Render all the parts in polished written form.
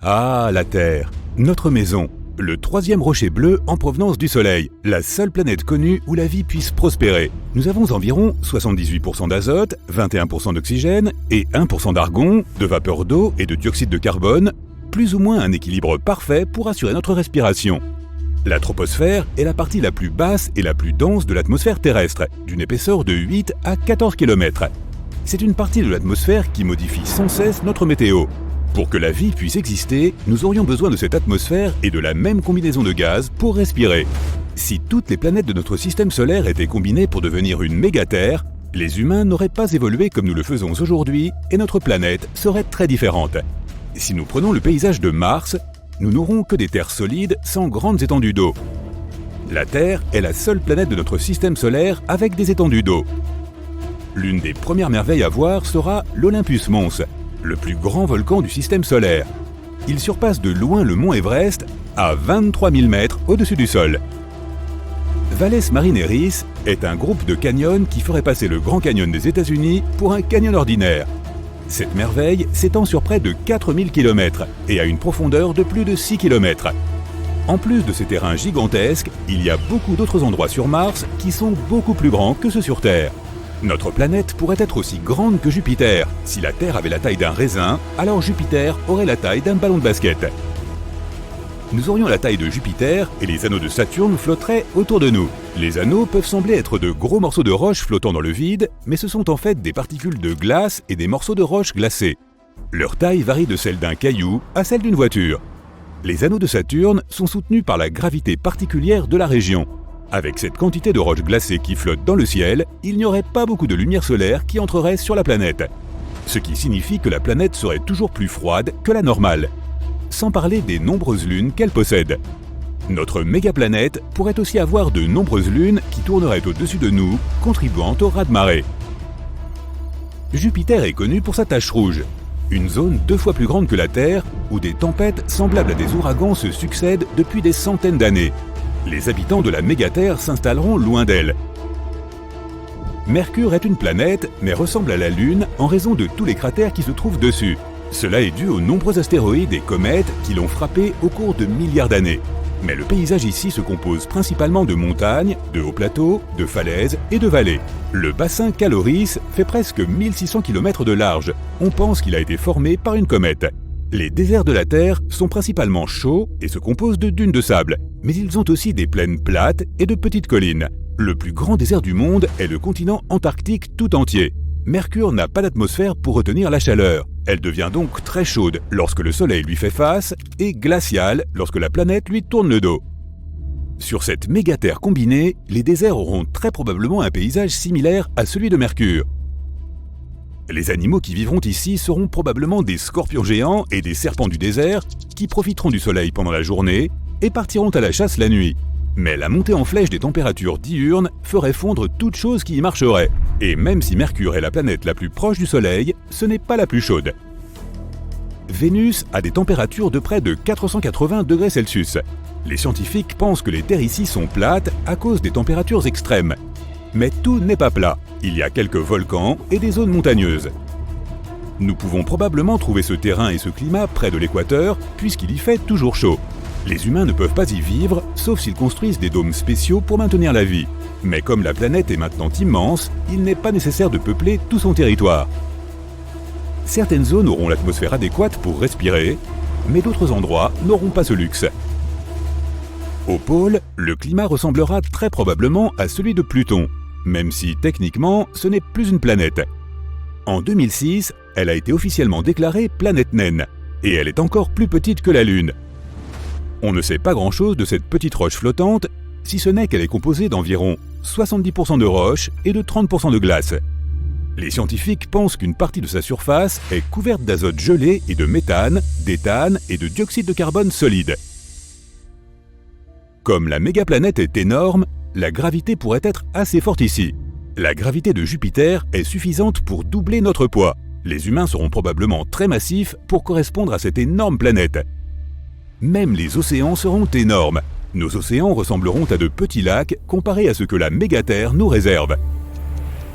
Ah, la Terre, notre maison, le troisième rocher bleu en provenance du Soleil, la seule planète connue où la vie puisse prospérer. Nous avons environ 78% d'azote, 21% d'oxygène et 1% d'argon, de vapeur d'eau et de dioxyde de carbone, plus ou moins un équilibre parfait pour assurer notre respiration. La troposphère est la partie la plus basse et la plus dense de l'atmosphère terrestre, d'une épaisseur de 8 à 14 km. C'est une partie de l'atmosphère qui modifie sans cesse notre météo. Pour que la vie puisse exister, nous aurions besoin de cette atmosphère et de la même combinaison de gaz pour respirer. Si toutes les planètes de notre système solaire étaient combinées pour devenir une méga-Terre, les humains n'auraient pas évolué comme nous le faisons aujourd'hui et notre planète serait très différente. Si nous prenons le paysage de Mars, nous n'aurons que des terres solides sans grandes étendues d'eau. La Terre est la seule planète de notre système solaire avec des étendues d'eau. L'une des premières merveilles à voir sera l'Olympus Mons, le plus grand volcan du système solaire. Il surpasse de loin le mont Everest à 23 000 mètres au-dessus du sol. Valles Marineris est un groupe de canyons qui ferait passer le Grand Canyon des États-Unis pour un canyon ordinaire. Cette merveille s'étend sur près de 4000 km et a une profondeur de plus de 6 km. En plus de ces terrains gigantesques, il y a beaucoup d'autres endroits sur Mars qui sont beaucoup plus grands que ceux sur Terre. Notre planète pourrait être aussi grande que Jupiter. Si la Terre avait la taille d'un raisin, alors Jupiter aurait la taille d'un ballon de basket. Nous aurions la taille de Jupiter et les anneaux de Saturne flotteraient autour de nous. Les anneaux peuvent sembler être de gros morceaux de roche flottant dans le vide, mais ce sont en fait des particules de glace et des morceaux de roche glacés. Leur taille varie de celle d'un caillou à celle d'une voiture. Les anneaux de Saturne sont soutenus par la gravité particulière de la région. Avec cette quantité de roches glacées qui flottent dans le ciel, il n'y aurait pas beaucoup de lumière solaire qui entrerait sur la planète. Ce qui signifie que la planète serait toujours plus froide que la normale. Sans parler des nombreuses lunes qu'elle possède. Notre mégaplanète pourrait aussi avoir de nombreuses lunes qui tourneraient au-dessus de nous, contribuant au raz-de-marée. Jupiter est connu pour sa tache rouge, une zone 2 fois plus grande que la Terre, où des tempêtes semblables à des ouragans se succèdent depuis des centaines d'années. Les habitants de la méga-Terre s'installeront loin d'elle. Mercure est une planète, mais ressemble à la Lune en raison de tous les cratères qui se trouvent dessus. Cela est dû aux nombreux astéroïdes et comètes qui l'ont frappé au cours de milliards d'années. Mais le paysage ici se compose principalement de montagnes, de hauts plateaux, de falaises et de vallées. Le bassin Caloris fait presque 1600 km de large. On pense qu'il a été formé par une comète. Les déserts de la Terre sont principalement chauds et se composent de dunes de sable, mais ils ont aussi des plaines plates et de petites collines. Le plus grand désert du monde est le continent antarctique tout entier. Mercure n'a pas d'atmosphère pour retenir la chaleur. Elle devient donc très chaude lorsque le Soleil lui fait face et glaciale lorsque la planète lui tourne le dos. Sur cette méga-Terre combinée, les déserts auront très probablement un paysage similaire à celui de Mercure. Les animaux qui vivront ici seront probablement des scorpions géants et des serpents du désert qui profiteront du soleil pendant la journée et partiront à la chasse la nuit. Mais la montée en flèche des températures diurnes ferait fondre toute chose qui y marcherait. Et même si Mercure est la planète la plus proche du Soleil, ce n'est pas la plus chaude. Vénus a des températures de près de 480 degrés Celsius. Les scientifiques pensent que les terres ici sont plates à cause des températures extrêmes. Mais tout n'est pas plat. Il y a quelques volcans et des zones montagneuses. Nous pouvons probablement trouver ce terrain et ce climat près de l'équateur puisqu'il y fait toujours chaud. Les humains ne peuvent pas y vivre, sauf s'ils construisent des dômes spéciaux pour maintenir la vie. Mais comme la planète est maintenant immense, il n'est pas nécessaire de peupler tout son territoire. Certaines zones auront l'atmosphère adéquate pour respirer, mais d'autres endroits n'auront pas ce luxe. Au pôle, le climat ressemblera très probablement à celui de Pluton, même si techniquement ce n'est plus une planète. En 2006, elle a été officiellement déclarée planète naine, et elle est encore plus petite que la Lune. On ne sait pas grand-chose de cette petite roche flottante, si ce n'est qu'elle est composée d'environ 70% de roche et de 30% de glace. Les scientifiques pensent qu'une partie de sa surface est couverte d'azote gelé et de méthane, d'éthane et de dioxyde de carbone solide. Comme la mégaplanète est énorme, la gravité pourrait être assez forte ici. La gravité de Jupiter est suffisante pour doubler notre poids. Les humains seront probablement très massifs pour correspondre à cette énorme planète. Même les océans seront énormes. Nos océans ressembleront à de petits lacs comparés à ce que la méga-Terre nous réserve.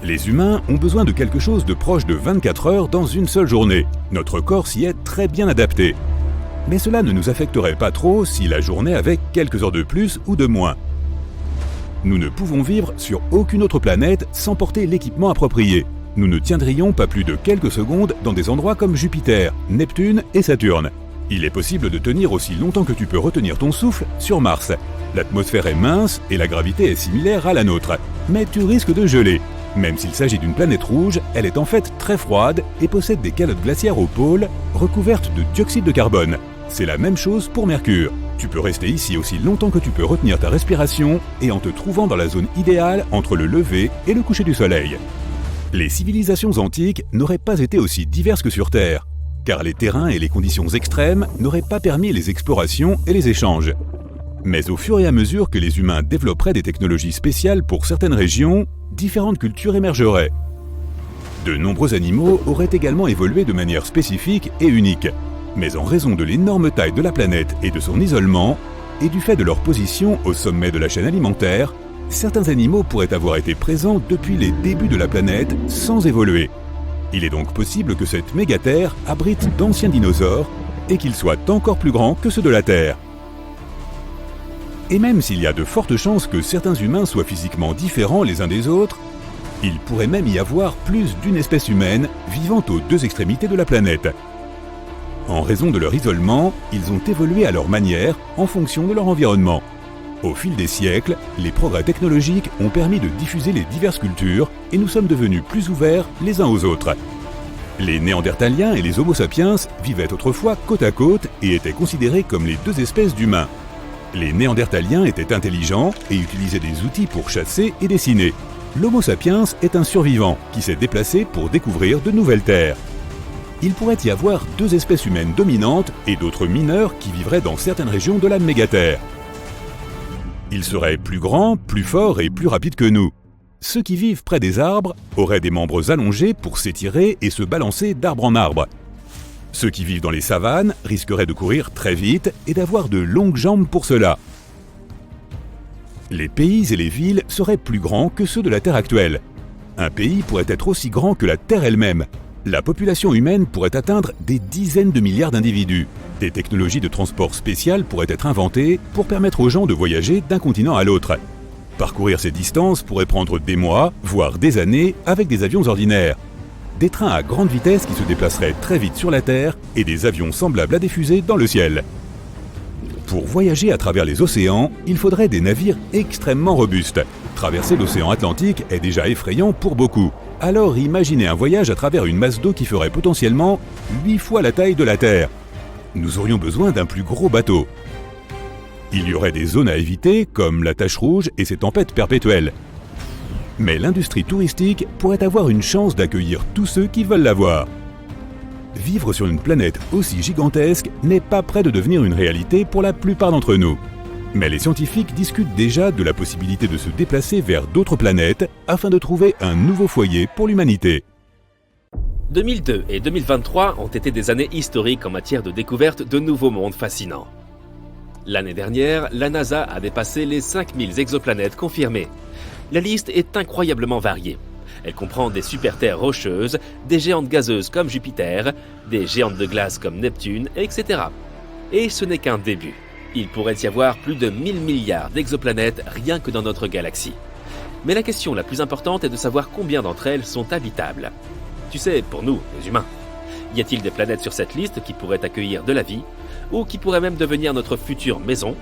Les humains ont besoin de quelque chose de proche de 24 heures dans une seule journée. Notre corps s'y est très bien adapté. Mais cela ne nous affecterait pas trop si la journée avait quelques heures de plus ou de moins. Nous ne pouvons vivre sur aucune autre planète sans porter l'équipement approprié. Nous ne tiendrions pas plus de quelques secondes dans des endroits comme Jupiter, Neptune et Saturne. Il est possible de tenir aussi longtemps que tu peux retenir ton souffle sur Mars. L'atmosphère est mince et la gravité est similaire à la nôtre, mais tu risques de geler. Même s'il s'agit d'une planète rouge, elle est en fait très froide et possède des calottes glaciaires au pôle recouvertes de dioxyde de carbone. C'est la même chose pour Mercure. Tu peux rester ici aussi longtemps que tu peux retenir ta respiration et en te trouvant dans la zone idéale entre le lever et le coucher du soleil. Les civilisations antiques n'auraient pas été aussi diverses que sur Terre, car les terrains et les conditions extrêmes n'auraient pas permis les explorations et les échanges. Mais au fur et à mesure que les humains développeraient des technologies spéciales pour certaines régions, différentes cultures émergeraient. De nombreux animaux auraient également évolué de manière spécifique et unique. Mais en raison de l'énorme taille de la planète et de son isolement, et du fait de leur position au sommet de la chaîne alimentaire, certains animaux pourraient avoir été présents depuis les débuts de la planète sans évoluer. Il est donc possible que cette mégaterre abrite d'anciens dinosaures et qu'ils soient encore plus grands que ceux de la Terre. Et même s'il y a de fortes chances que certains humains soient physiquement différents les uns des autres, il pourrait même y avoir plus d'une espèce humaine vivant aux deux extrémités de la planète. En raison de leur isolement, ils ont évolué à leur manière en fonction de leur environnement. Au fil des siècles, les progrès technologiques ont permis de diffuser les diverses cultures et nous sommes devenus plus ouverts les uns aux autres. Les Néandertaliens et les Homo sapiens vivaient autrefois côte à côte et étaient considérés comme les deux espèces d'humains. Les Néandertaliens étaient intelligents et utilisaient des outils pour chasser et dessiner. L'Homo sapiens est un survivant qui s'est déplacé pour découvrir de nouvelles terres. Il pourrait y avoir deux espèces humaines dominantes et d'autres mineures qui vivraient dans certaines régions de la mégaterre. Ils seraient plus grands, plus forts et plus rapides que nous. Ceux qui vivent près des arbres auraient des membres allongés pour s'étirer et se balancer d'arbre en arbre. Ceux qui vivent dans les savanes risqueraient de courir très vite et d'avoir de longues jambes pour cela. Les pays et les villes seraient plus grands que ceux de la Terre actuelle. Un pays pourrait être aussi grand que la Terre elle-même. La population humaine pourrait atteindre des dizaines de milliards d'individus. Des technologies de transport spéciales pourraient être inventées pour permettre aux gens de voyager d'un continent à l'autre. Parcourir ces distances pourrait prendre des mois, voire des années, avec des avions ordinaires. Des trains à grande vitesse qui se déplaceraient très vite sur la Terre et des avions semblables à des fusées dans le ciel. Pour voyager à travers les océans, il faudrait des navires extrêmement robustes. Traverser l'océan Atlantique est déjà effrayant pour beaucoup. Alors imaginez un voyage à travers une masse d'eau qui ferait potentiellement 8 fois la taille de la Terre. Nous aurions besoin d'un plus gros bateau. Il y aurait des zones à éviter, comme la tache rouge et ses tempêtes perpétuelles. Mais l'industrie touristique pourrait avoir une chance d'accueillir tous ceux qui veulent la voir. Vivre sur une planète aussi gigantesque n'est pas près de devenir une réalité pour la plupart d'entre nous. Mais les scientifiques discutent déjà de la possibilité de se déplacer vers d'autres planètes afin de trouver un nouveau foyer pour l'humanité. 2002 et 2023 ont été des années historiques en matière de découverte de nouveaux mondes fascinants. L'année dernière, la NASA a dépassé les 5000 exoplanètes confirmées. La liste est incroyablement variée. Elle comprend des super-terres rocheuses, des géantes gazeuses comme Jupiter, des géantes de glace comme Neptune, etc. Et ce n'est qu'un début. Il pourrait y avoir plus de 1000 milliards d'exoplanètes rien que dans notre galaxie. Mais la question la plus importante est de savoir combien d'entre elles sont habitables. Tu sais, pour nous, les humains, y a-t-il des planètes sur cette liste qui pourraient accueillir de la vie, ou qui pourraient même devenir notre future maison?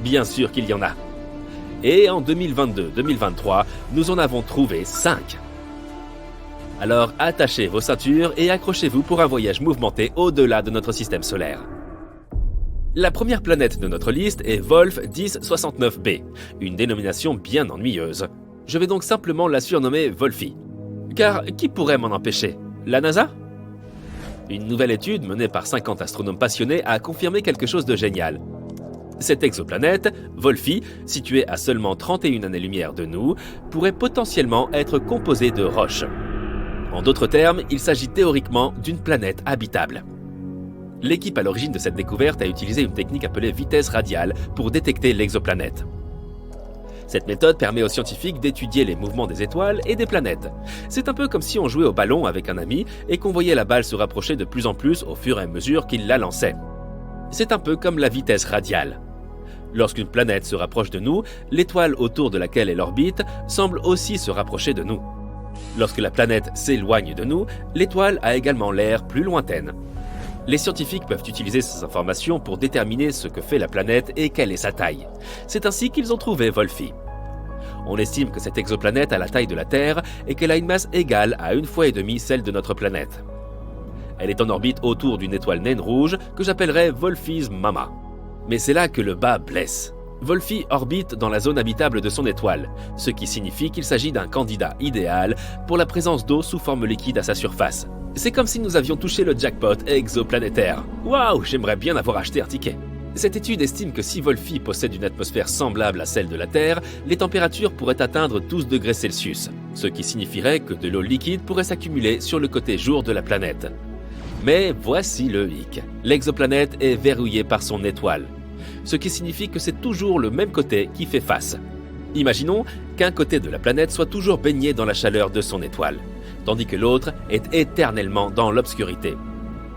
Bien sûr qu'il y en a. Et en 2022-2023, nous en avons trouvé 5. Alors attachez vos ceintures et accrochez-vous pour un voyage mouvementé au-delà de notre système solaire. La première planète de notre liste est Wolf 1069b, une dénomination bien ennuyeuse. Je vais donc simplement la surnommer Wolfie. Car qui pourrait m'en empêcher? La NASA? Une nouvelle étude menée par 50 astronomes passionnés a confirmé quelque chose de génial. Cette exoplanète, Wolfie, située à seulement 31 années-lumière de nous, pourrait potentiellement être composée de roches. En d'autres termes, il s'agit théoriquement d'une planète habitable. L'équipe à l'origine de cette découverte a utilisé une technique appelée vitesse radiale pour détecter l'exoplanète. Cette méthode permet aux scientifiques d'étudier les mouvements des étoiles et des planètes. C'est un peu comme si on jouait au ballon avec un ami et qu'on voyait la balle se rapprocher de plus en plus au fur et à mesure qu'il la lançait. C'est un peu comme la vitesse radiale. Lorsqu'une planète se rapproche de nous, l'étoile autour de laquelle elle orbite semble aussi se rapprocher de nous. Lorsque la planète s'éloigne de nous, l'étoile a également l'air plus lointaine. Les scientifiques peuvent utiliser ces informations pour déterminer ce que fait la planète et quelle est sa taille. C'est ainsi qu'ils ont trouvé Wolfie. On estime que cette exoplanète a la taille de la Terre et qu'elle a une masse égale à 1,5 fois celle de notre planète. Elle est en orbite autour d'une étoile naine rouge que j'appellerais Wolfie's Mama. Mais c'est là que le bas blesse. Wolfie orbite dans la zone habitable de son étoile, ce qui signifie qu'il s'agit d'un candidat idéal pour la présence d'eau sous forme liquide à sa surface. C'est comme si nous avions touché le jackpot exoplanétaire. Waouh, j'aimerais bien avoir acheté un ticket. Cette étude estime que si Wolfie possède une atmosphère semblable à celle de la Terre, les températures pourraient atteindre 12 degrés Celsius, ce qui signifierait que de l'eau liquide pourrait s'accumuler sur le côté jour de la planète. Mais voici le hic. L'exoplanète est verrouillée par son étoile, ce qui signifie que c'est toujours le même côté qui fait face. Imaginons qu'un côté de la planète soit toujours baigné dans la chaleur de son étoile, tandis que l'autre est éternellement dans l'obscurité.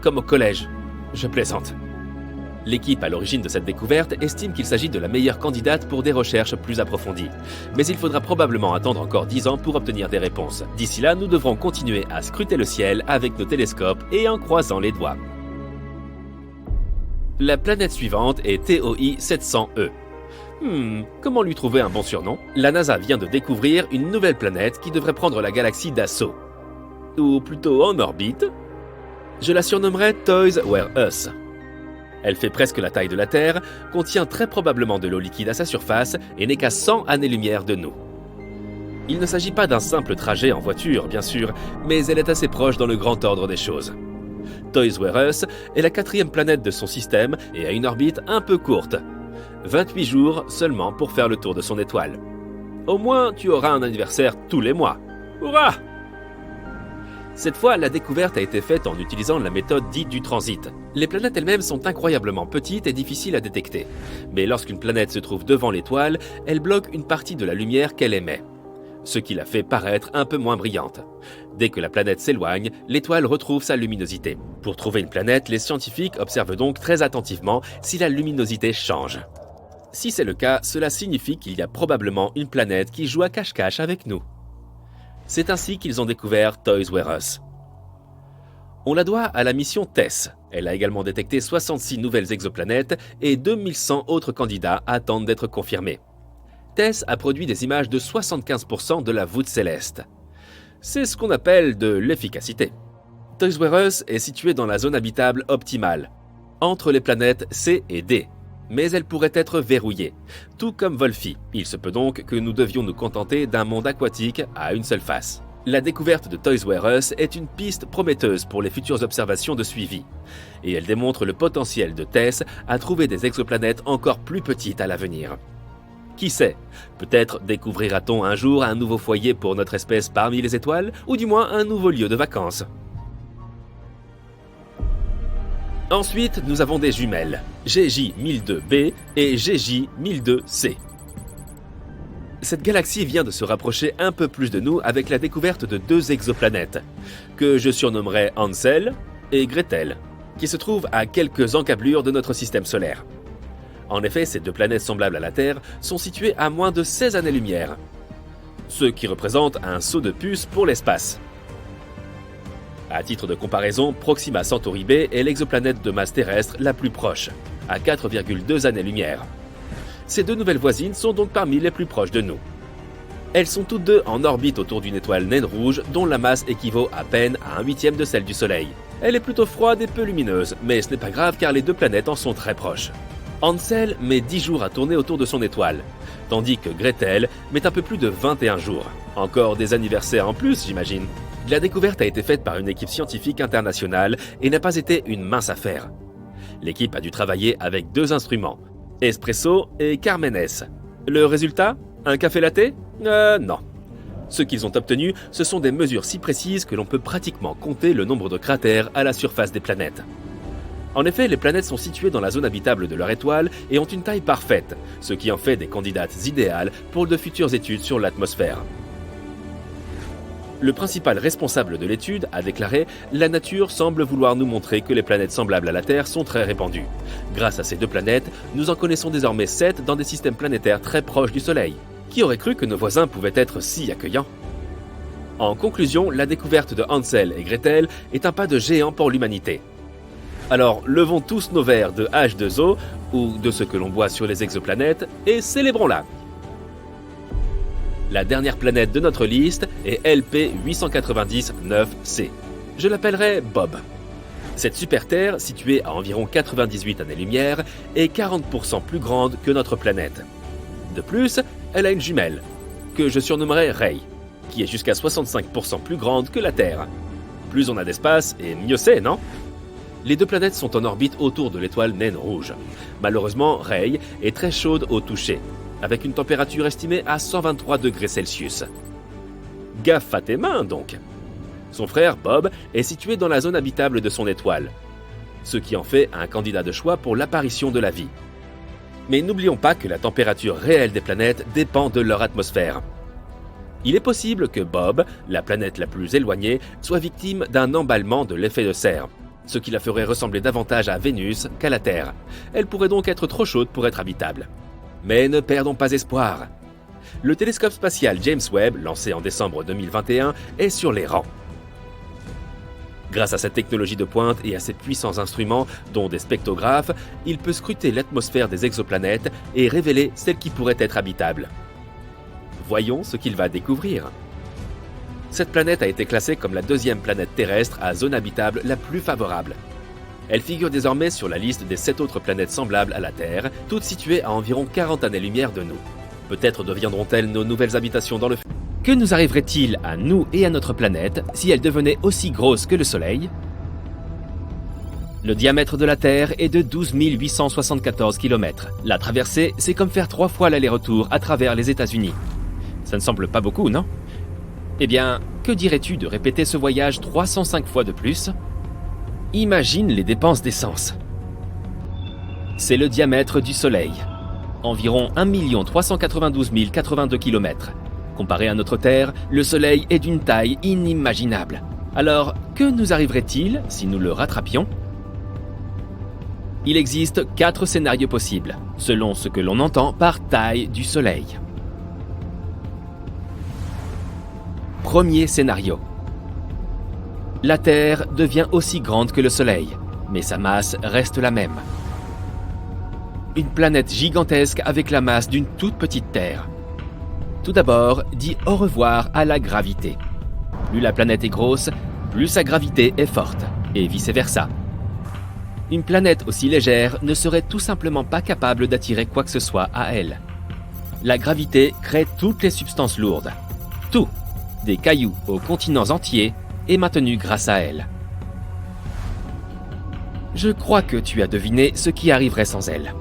Comme au collège, je plaisante. L'équipe à l'origine de cette découverte estime qu'il s'agit de la meilleure candidate pour des recherches plus approfondies. Mais il faudra probablement attendre encore 10 ans pour obtenir des réponses. D'ici là, nous devrons continuer à scruter le ciel avec nos télescopes et en croisant les doigts. La planète suivante est TOI 700e. Comment lui trouver un bon surnom? La NASA vient de découvrir une nouvelle planète qui devrait prendre la galaxie d'assaut. Ou plutôt en orbite. Je la surnommerai Toys Were Us. Elle fait presque la taille de la Terre, contient très probablement de l'eau liquide à sa surface et n'est qu'à 100 années-lumière de nous. Il ne s'agit pas d'un simple trajet en voiture, bien sûr, mais elle est assez proche dans le grand ordre des choses. Toys Were Us est la 4e planète de son système et a une orbite un peu courte. 28 jours seulement pour faire le tour de son étoile. Au moins, tu auras un anniversaire tous les mois. Hurrah! Cette fois, la découverte a été faite en utilisant la méthode dite du transit. Les planètes elles-mêmes sont incroyablement petites et difficiles à détecter. Mais lorsqu'une planète se trouve devant l'étoile, elle bloque une partie de la lumière qu'elle émet, ce qui la fait paraître un peu moins brillante. Dès que la planète s'éloigne, l'étoile retrouve sa luminosité. Pour trouver une planète, les scientifiques observent donc très attentivement si la luminosité change. Si c'est le cas, cela signifie qu'il y a probablement une planète qui joue à cache-cache avec nous. C'est ainsi qu'ils ont découvert Toys Were Us. On la doit à la mission TESS. Elle a également détecté 66 nouvelles exoplanètes et 2100 autres candidats attendent d'être confirmés. TESS a produit des images de 75% de la voûte céleste. C'est ce qu'on appelle de l'efficacité. Toys Were Us est située dans la zone habitable optimale, entre les planètes C et D. Mais elle pourrait être verrouillée, tout comme Wolfie. Il se peut donc que nous devions nous contenter d'un monde aquatique à une seule face. La découverte de Toys Were Us est une piste prometteuse pour les futures observations de suivi, et elle démontre le potentiel de TESS à trouver des exoplanètes encore plus petites à l'avenir. Qui sait, peut-être découvrira-t-on un jour un nouveau foyer pour notre espèce parmi les étoiles, ou du moins un nouveau lieu de vacances. Ensuite, nous avons des jumelles, GJ1002b et GJ1002c. Cette galaxie vient de se rapprocher un peu plus de nous avec la découverte de 2 exoplanètes, que je surnommerai Hansel et Gretel, qui se trouvent à quelques encablures de notre système solaire. En effet, ces 2 planètes semblables à la Terre sont situées à moins de 16 années-lumière, ce qui représente un saut de puce pour l'espace. À titre de comparaison, Proxima Centauri B est l'exoplanète de masse terrestre la plus proche, à 4,2 années-lumière. Ces 2 nouvelles voisines sont donc parmi les plus proches de nous. Elles sont toutes 2 en orbite autour d'une étoile naine rouge dont la masse équivaut à peine à 1/8 de celle du Soleil. Elle est plutôt froide et peu lumineuse, mais ce n'est pas grave car les 2 planètes en sont très proches. Hansel met 10 jours à tourner autour de son étoile, tandis que Gretel met un peu plus de 21 jours. Encore des anniversaires en plus, j'imagine. La découverte a été faite par une équipe scientifique internationale et n'a pas été une mince affaire. L'équipe a dû travailler avec 2 instruments, Espresso et Carmenes. Le résultat? Un café latte? Non. Ce qu'ils ont obtenu, ce sont des mesures si précises que l'on peut pratiquement compter le nombre de cratères à la surface des planètes. En effet, les planètes sont situées dans la zone habitable de leur étoile et ont une taille parfaite, ce qui en fait des candidates idéales pour de futures études sur l'atmosphère. Le principal responsable de l'étude a déclaré « La nature semble vouloir nous montrer que les planètes semblables à la Terre sont très répandues. Grâce à ces 2 planètes, nous en connaissons désormais 7 dans des systèmes planétaires très proches du Soleil. Qui aurait cru que nos voisins pouvaient être si accueillants ?» En conclusion, la découverte de Hansel et Gretel est un pas de géant pour l'humanité. Alors, levons tous nos verres de H2O, ou de ce que l'on boit sur les exoplanètes, et célébrons-la. La dernière planète de notre liste est LP 890-9C. Je l'appellerai Bob. Cette super-Terre, située à environ 98 années-lumière, est 40% plus grande que notre planète. De plus, elle a une jumelle, que je surnommerai Ray, qui est jusqu'à 65% plus grande que la Terre. Plus on a d'espace, et mieux c'est, non ? Les 2 planètes sont en orbite autour de l'étoile naine rouge. Malheureusement, Ray est très chaude au toucher, avec une température estimée à 123 degrés Celsius. Gaffe à tes mains, donc. Son frère, Bob, est situé dans la zone habitable de son étoile, ce qui en fait un candidat de choix pour l'apparition de la vie. Mais n'oublions pas que la température réelle des planètes dépend de leur atmosphère. Il est possible que Bob, la planète la plus éloignée, soit victime d'un emballement de l'effet de serre, ce qui la ferait ressembler davantage à Vénus qu'à la Terre. Elle pourrait donc être trop chaude pour être habitable. Mais ne perdons pas espoir. Le télescope spatial James Webb, lancé en décembre 2021, est sur les rangs. Grâce à cette technologie de pointe et à ses puissants instruments, dont des spectrographes, il peut scruter l'atmosphère des exoplanètes et révéler celles qui pourraient être habitables. Voyons ce qu'il va découvrir. Cette planète a été classée comme la 2e planète terrestre à zone habitable la plus favorable. Elle figure désormais sur la liste des 7 autres planètes semblables à la Terre, toutes situées à environ 40 années-lumière de nous. Peut-être deviendront-elles nos nouvelles habitations dans le futur. Que nous arriverait-il à nous et à notre planète si elle devenait aussi grosse que le Soleil ? Le diamètre de la Terre est de 12 874 km. La traversée, c'est comme faire 3 fois l'aller-retour à travers les États-Unis. Ça ne semble pas beaucoup, non ? Eh bien, que dirais-tu de répéter ce voyage 305 fois de plus ? Imagine les dépenses d'essence. C'est le diamètre du Soleil. Environ 1 392 082 km. Comparé à notre Terre, le Soleil est d'une taille inimaginable. Alors, que nous arriverait-il si nous le rattrapions ? Il existe 4 scénarios possibles, selon ce que l'on entend par taille du Soleil. Premier scénario. La Terre devient aussi grande que le Soleil, mais sa masse reste la même. Une planète gigantesque avec la masse d'une toute petite Terre. Tout d'abord, dis au revoir à la gravité. Plus la planète est grosse, plus sa gravité est forte, et vice-versa. Une planète aussi légère ne serait tout simplement pas capable d'attirer quoi que ce soit à elle. La gravité crée toutes les substances lourdes. Tout, des cailloux aux continents entiers, est maintenu grâce à elle. Je crois que tu as deviné ce qui arriverait sans elle.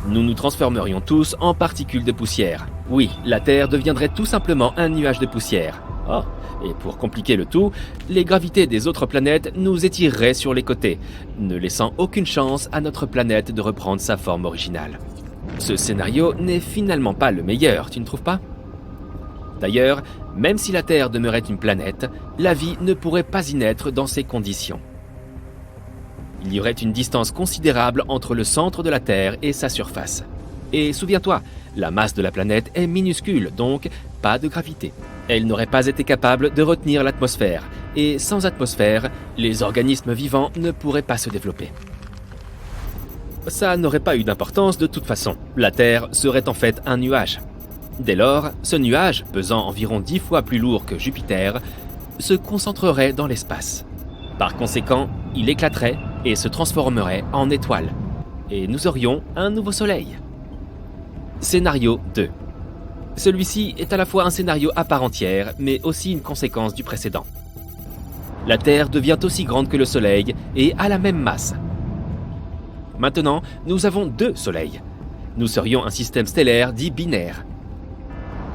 Nous nous transformerions tous en particules de poussière. Oui, la Terre deviendrait tout simplement un nuage de poussière. Oh, et pour compliquer le tout, les gravités des autres planètes nous étireraient sur les côtés, ne laissant aucune chance à notre planète de reprendre sa forme originale. Ce scénario n'est finalement pas le meilleur, tu ne trouves pas ? D'ailleurs, même si la Terre demeurait une planète, la vie ne pourrait pas y naître dans ces conditions. Il y aurait une distance considérable entre le centre de la Terre et sa surface. Et souviens-toi, la masse de la planète est minuscule, donc pas de gravité. Elle n'aurait pas été capable de retenir l'atmosphère, et sans atmosphère, les organismes vivants ne pourraient pas se développer. Ça n'aurait pas eu d'importance de toute façon. La Terre serait en fait un nuage. Dès lors, ce nuage, pesant environ 10 fois plus lourd que Jupiter, se concentrerait dans l'espace. Par conséquent, il éclaterait et se transformerait en étoile. Et nous aurions un nouveau Soleil. Scénario 2. Celui-ci est à la fois un scénario à part entière, mais aussi une conséquence du précédent. La Terre devient aussi grande que le Soleil et a la même masse. Maintenant, nous avons 2 soleils. Nous serions un système stellaire dit binaire.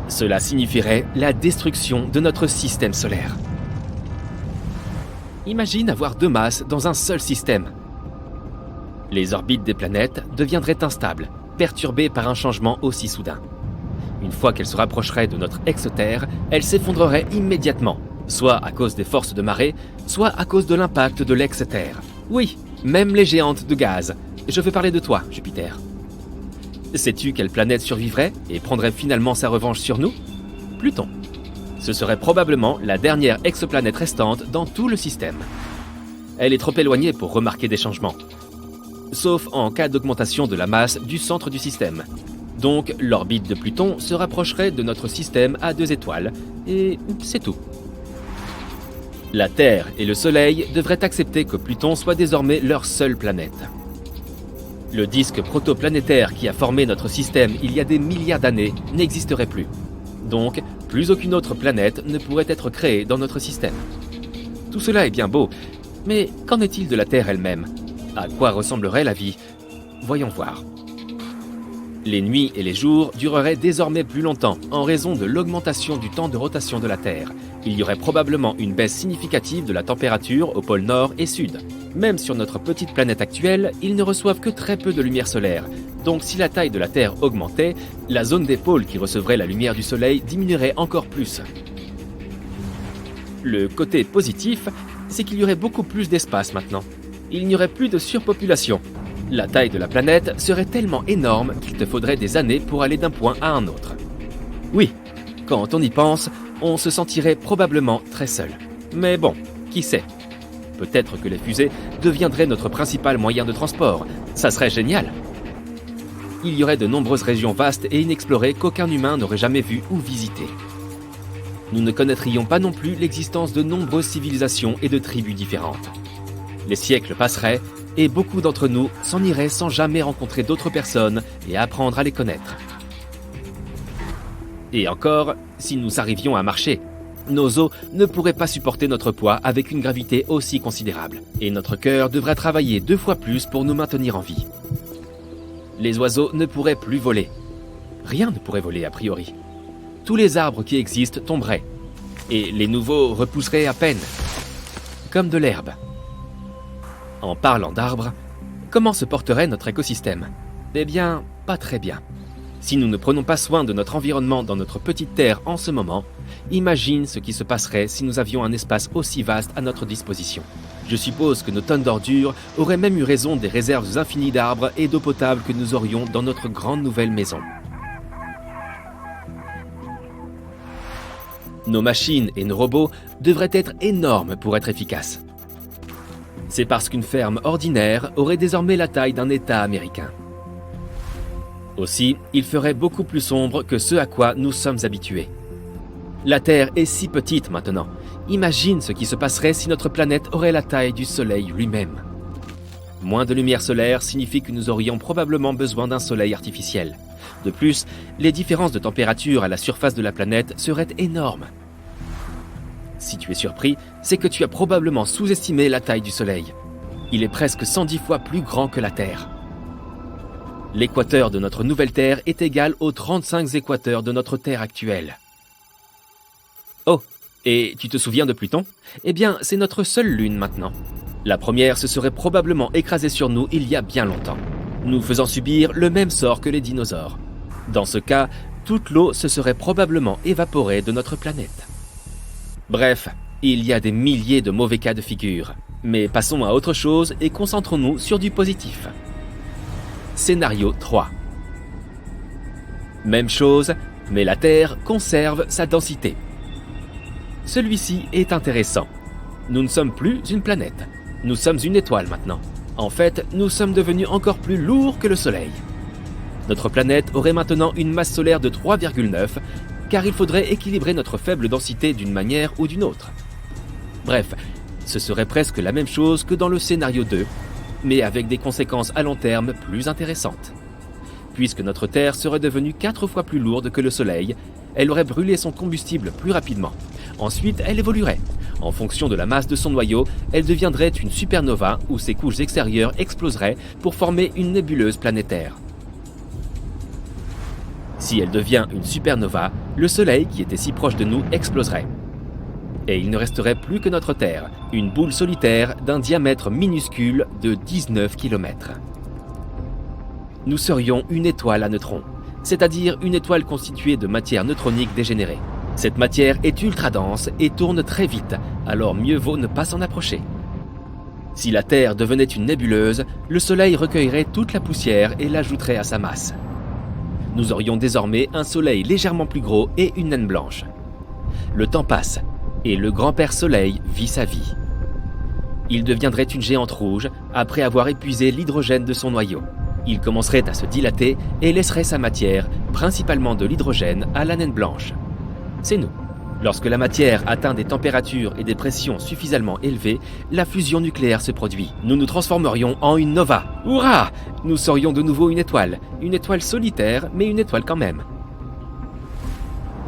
Cela signifierait la destruction de notre système solaire. Imagine avoir 2 masses dans un seul système. Les orbites des planètes deviendraient instables, perturbées par un changement aussi soudain. Une fois qu'elles se rapprocheraient de notre exotère, elles s'effondreraient immédiatement, soit à cause des forces de marée, soit à cause de l'impact de l'ex-Terre. Oui, même les géantes de gaz. Je veux parler de toi, Jupiter. Sais-tu quelle planète survivrait et prendrait finalement sa revanche sur nous? Pluton. Ce serait probablement la dernière exoplanète restante dans tout le système. Elle est trop éloignée pour remarquer des changements, sauf en cas d'augmentation de la masse du centre du système. Donc l'orbite de Pluton se rapprocherait de notre système à 2 étoiles, et c'est tout. La Terre et le Soleil devraient accepter que Pluton soit désormais leur seule planète. Le disque protoplanétaire qui a formé notre système il y a des milliards d'années n'existerait plus. Donc, plus aucune autre planète ne pourrait être créée dans notre système. Tout cela est bien beau, mais qu'en est-il de la Terre elle-même? À quoi ressemblerait la vie? Voyons voir. Les nuits et les jours dureraient désormais plus longtemps en raison de l'augmentation du temps de rotation de la Terre. Il y aurait probablement une baisse significative de la température au pôle nord et sud. Même sur notre petite planète actuelle, ils ne reçoivent que très peu de lumière solaire. Donc si la taille de la Terre augmentait, la zone des pôles qui recevrait la lumière du Soleil diminuerait encore plus. Le côté positif, c'est qu'il y aurait beaucoup plus d'espace maintenant. Il n'y aurait plus de surpopulation. La taille de la planète serait tellement énorme qu'il te faudrait des années pour aller d'un point à un autre. Oui, quand on y pense, on se sentirait probablement très seul. Mais bon, qui sait? Peut-être que les fusées deviendraient notre principal moyen de transport. Ça serait génial. Il y aurait de nombreuses régions vastes et inexplorées qu'aucun humain n'aurait jamais vues ou visitées. Nous ne connaîtrions pas non plus l'existence de nombreuses civilisations et de tribus différentes. Les siècles passeraient, et beaucoup d'entre nous s'en iraient sans jamais rencontrer d'autres personnes et apprendre à les connaître. Et encore, si nous arrivions à marcher, nos os ne pourraient pas supporter notre poids avec une gravité aussi considérable, et notre cœur devrait travailler 2 fois plus pour nous maintenir en vie. Les oiseaux ne pourraient plus voler. Rien ne pourrait voler a priori. Tous les arbres qui existent tomberaient, et les nouveaux repousseraient à peine, comme de l'herbe. En parlant d'arbres, comment se porterait notre écosystème? Eh bien, pas très bien. Si nous ne prenons pas soin de notre environnement dans notre petite Terre en ce moment, imagine ce qui se passerait si nous avions un espace aussi vaste à notre disposition. Je suppose que nos tonnes d'ordures auraient même eu raison des réserves infinies d'arbres et d'eau potable que nous aurions dans notre grande nouvelle maison. Nos machines et nos robots devraient être énormes pour être efficaces. C'est parce qu'une ferme ordinaire aurait désormais la taille d'un État américain. Aussi, il ferait beaucoup plus sombre que ce à quoi nous sommes habitués. La Terre est si petite maintenant. Imagine ce qui se passerait si notre planète aurait la taille du Soleil lui-même. Moins de lumière solaire signifie que nous aurions probablement besoin d'un soleil artificiel. De plus, les différences de température à la surface de la planète seraient énormes. Si tu es surpris, c'est que tu as probablement sous-estimé la taille du Soleil. Il est presque 110 fois plus grand que la Terre. L'équateur de notre nouvelle Terre est égal aux 35 équateurs de notre Terre actuelle. Oh, et tu te souviens de Pluton? Eh bien, c'est notre seule lune maintenant. La première se serait probablement écrasée sur nous il y a bien longtemps, nous faisant subir le même sort que les dinosaures. Dans ce cas, toute l'eau se serait probablement évaporée de notre planète. Bref, il y a des milliers de mauvais cas de figure. Mais passons à autre chose et concentrons-nous sur du positif. Scénario 3. Même chose, mais la Terre conserve sa densité. Celui-ci est intéressant. Nous ne sommes plus une planète. Nous sommes une étoile maintenant. En fait, nous sommes devenus encore plus lourds que le Soleil. Notre planète aurait maintenant une masse solaire de 3,9, car il faudrait équilibrer notre faible densité d'une manière ou d'une autre. Bref, ce serait presque la même chose que dans le scénario 2, mais avec des conséquences à long terme plus intéressantes. Puisque notre Terre serait devenue 4 fois plus lourde que le Soleil, elle aurait brûlé son combustible plus rapidement. Ensuite, elle évoluerait. En fonction de la masse de son noyau, elle deviendrait une supernova où ses couches extérieures exploseraient pour former une nébuleuse planétaire. Si elle devient une supernova, le Soleil qui était si proche de nous exploserait. Et il ne resterait plus que notre Terre, une boule solitaire d'un diamètre minuscule de 19 km. Nous serions une étoile à neutrons, c'est-à-dire une étoile constituée de matière neutronique dégénérée. Cette matière est ultra dense et tourne très vite, alors mieux vaut ne pas s'en approcher. Si la Terre devenait une nébuleuse, le Soleil recueillerait toute la poussière et l'ajouterait à sa masse. Nous aurions désormais un Soleil légèrement plus gros et une naine blanche. Le temps passe, et le grand-père Soleil vit sa vie. Il deviendrait une géante rouge après avoir épuisé l'hydrogène de son noyau. Il commencerait à se dilater et laisserait sa matière, principalement de l'hydrogène, à la naine blanche. C'est nous. Lorsque la matière atteint des températures et des pressions suffisamment élevées, la fusion nucléaire se produit. Nous nous transformerions en une nova. Hurrah! Nous serions de nouveau une étoile solitaire, mais une étoile quand même.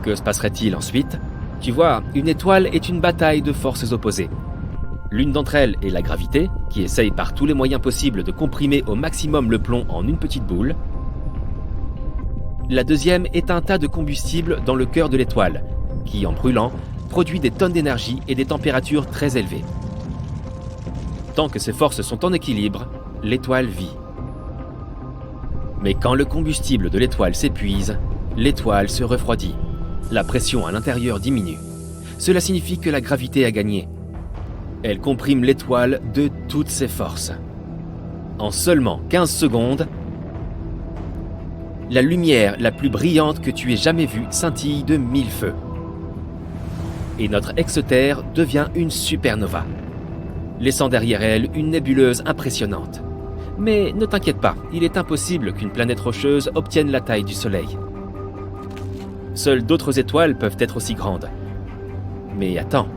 Que se passerait-il ensuite? Tu vois, une étoile est une bataille de forces opposées. L'une d'entre elles est la gravité, qui essaye par tous les moyens possibles de comprimer au maximum le plomb en une petite boule. La deuxième est un tas de combustible dans le cœur de l'étoile, qui, en brûlant, produit des tonnes d'énergie et des températures très élevées. Tant que ces forces sont en équilibre, l'étoile vit. Mais quand le combustible de l'étoile s'épuise, l'étoile se refroidit. La pression à l'intérieur diminue. Cela signifie que la gravité a gagné. Elle comprime l'étoile de toutes ses forces. En seulement 15 secondes, la lumière la plus brillante que tu aies jamais vue scintille de 1000 feux. Et notre exotère devient une supernova, laissant derrière elle une nébuleuse impressionnante. Mais ne t'inquiète pas, il est impossible qu'une planète rocheuse obtienne la taille du Soleil. Seules d'autres étoiles peuvent être aussi grandes. Mais attends,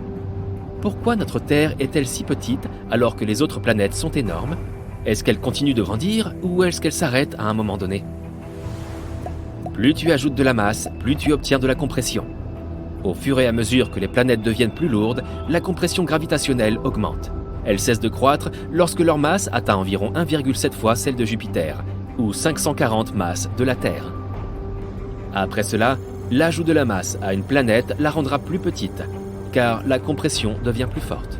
pourquoi notre Terre est-elle si petite alors que les autres planètes sont énormes? Est-ce qu'elle continue de grandir ou est-ce qu'elle s'arrête à un moment donné? Plus tu ajoutes de la masse, plus tu obtiens de la compression. Au fur et à mesure que les planètes deviennent plus lourdes, la compression gravitationnelle augmente. Elle cesse de croître lorsque leur masse atteint environ 1,7 fois celle de Jupiter, ou 540 masses de la Terre. Après cela, l'ajout de la masse à une planète la rendra plus petite, car la compression devient plus forte.